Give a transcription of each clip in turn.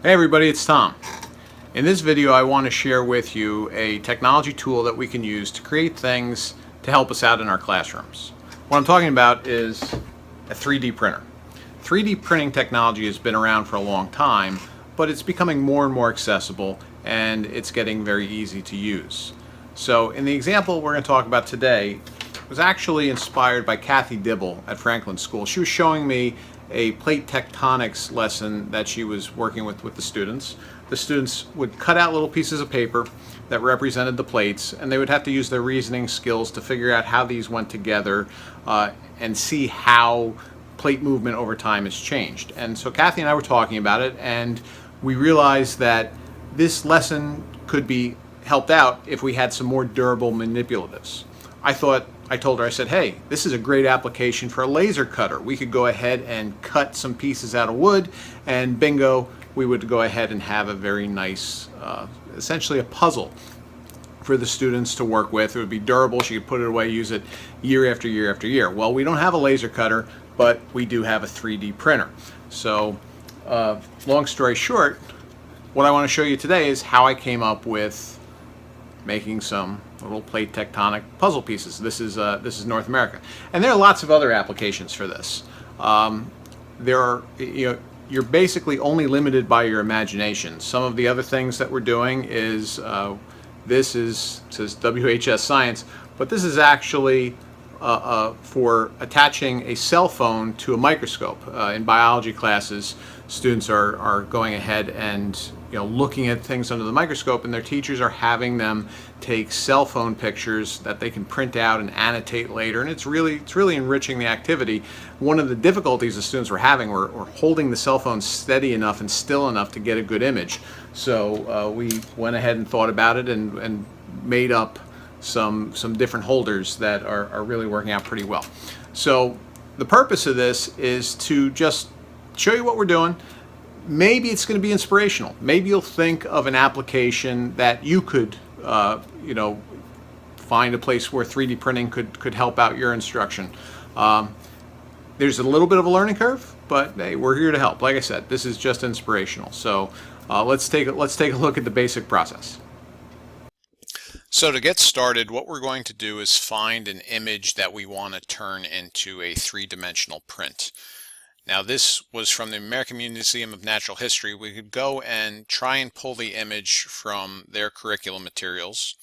Hey everybody, it's Tom. In this video I want to share with you a technology tool that we can use to create things to help us out in our classrooms. What I'm talking about is a 3D printer. 3D printing technology has been around for a long time, but it's becoming more and more accessible and it's getting very easy to use. So in the example we're going to talk about today was actually inspired by Kathy Dibble at Franklin School. She was showing me a plate tectonics lesson that she was working with the students. The students would cut out little pieces of paper that represented the plates, and they would have to use their reasoning skills to figure out how these went together and see how plate movement over time has changed. And so Kathy and I were talking about it, and we realized that this lesson could be helped out if we had some more durable manipulatives. I told her, I said, hey, this is a great application for a laser cutter. We could go ahead and cut some pieces out of wood, and bingo, we would go ahead and have a very nice, essentially a puzzle for the students to work with. It would be durable. She could put it away, use it year after year after year. Well, we don't have a laser cutter, but we do have a 3D printer. So, long story short, what I want to show you today is how I came up with making some little plate tectonic puzzle pieces. This is North America, and there are lots of other applications for this. You're basically only limited by your imagination. Some of the other things that we're doing is it says WHS Science, but this is actually for attaching a cell phone to a microscope. In biology classes, students are going ahead and looking at things under the microscope, and their teachers are having them take cell phone pictures that they can print out and annotate later, and it's really enriching the activity. One of the difficulties the students were having were holding the cell phone steady enough and still enough to get a good image. So we went ahead and thought about it and made up some different holders that are really working out pretty well. So the purpose of this is to just show you what we're doing. Maybe it's going to be inspirational. Maybe you'll think of an application that you could, find a place where 3D printing could help out your instruction. There's a little bit of a learning curve, but hey, we're here to help. Like I said, this is just inspirational. So let's take a look at the basic process. So to get started, what we're going to do is find an image that we want to turn into a three-dimensional print. Now this was from the American Museum of Natural History. We could go and try and pull the image from their curriculum materials.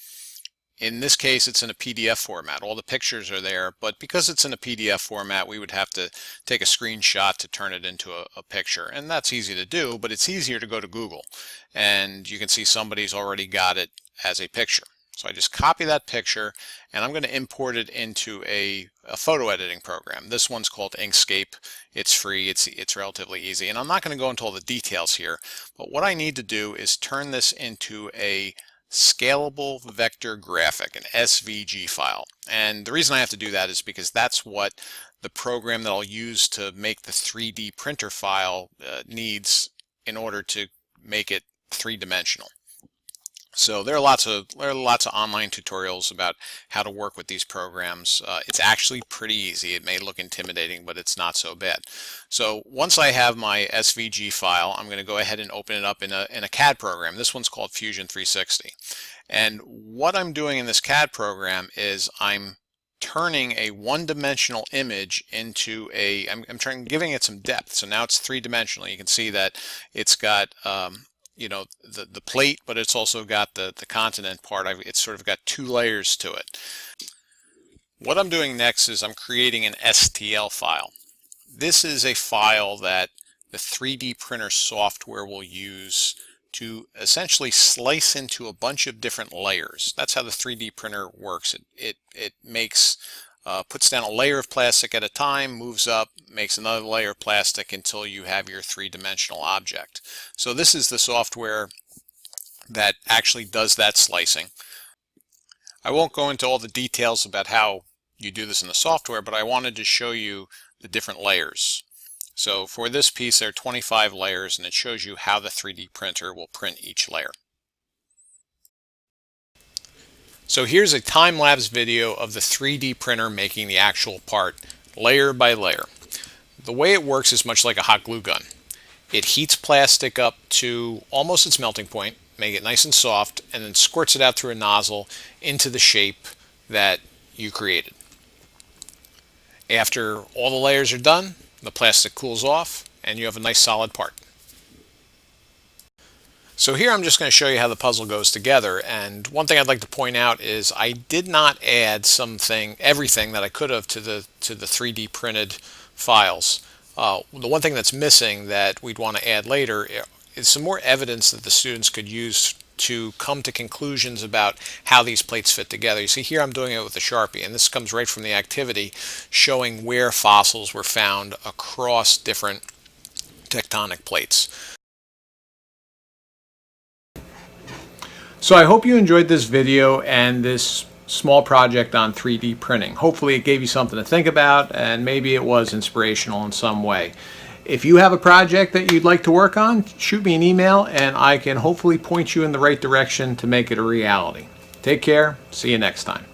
In this case, it's in a PDF format. All the pictures are there, but because it's in a PDF format, we would have to take a screenshot to turn it into a picture. And that's easy to do, but it's easier to go to Google. And you can see somebody's already got it as a picture. So I just copy that picture, and I'm going to import it into a photo editing program. This one's called Inkscape. It's free. It's relatively easy. And I'm not going to go into all the details here, but what I need to do is turn this into a scalable vector graphic, an SVG file. And the reason I have to do that is because that's what the program that I'll use to make the 3D printer file needs in order to make it three-dimensional. So there are lots of online tutorials about how to work with these programs. It's actually pretty easy. It may look intimidating, but it's not so bad. So once I have my SVG file, I'm going to go ahead and open it up in a CAD program. This one's called Fusion 360. And what I'm doing in this CAD program is I'm turning a one-dimensional image into giving it some depth. So now it's three-dimensional. You can see that it's got the plate, but it's also got the continent part. It's sort of got two layers to it. What I'm doing next is I'm creating an STL file. This is a file that the 3D printer software will use to essentially slice into a bunch of different layers. That's how the 3D printer works. It makes puts down a layer of plastic at a time, moves up, makes another layer of plastic until you have your three-dimensional object. So this is the software that actually does that slicing. I won't go into all the details about how you do this in the software, but I wanted to show you the different layers. So for this piece, there are 25 layers, and it shows you how the 3D printer will print each layer. So here's a time-lapse video of the 3D printer making the actual part, layer by layer. The way it works is much like a hot glue gun. It heats plastic up to almost its melting point, make it nice and soft, and then squirts it out through a nozzle into the shape that you created. After all the layers are done, the plastic cools off and you have a nice solid part. So here I'm just going to show you how the puzzle goes together, and one thing I'd like to point out is I did not add everything that I could have to the 3D printed files. The one thing that's missing that we'd want to add later is some more evidence that the students could use to come to conclusions about how these plates fit together. You see here I'm doing it with a Sharpie, and this comes right from the activity showing where fossils were found across different tectonic plates. So I hope you enjoyed this video and this small project on 3D printing. Hopefully it gave you something to think about, and maybe it was inspirational in some way. If you have a project that you'd like to work on, shoot me an email and I can hopefully point you in the right direction to make it a reality. Take care. See you next time.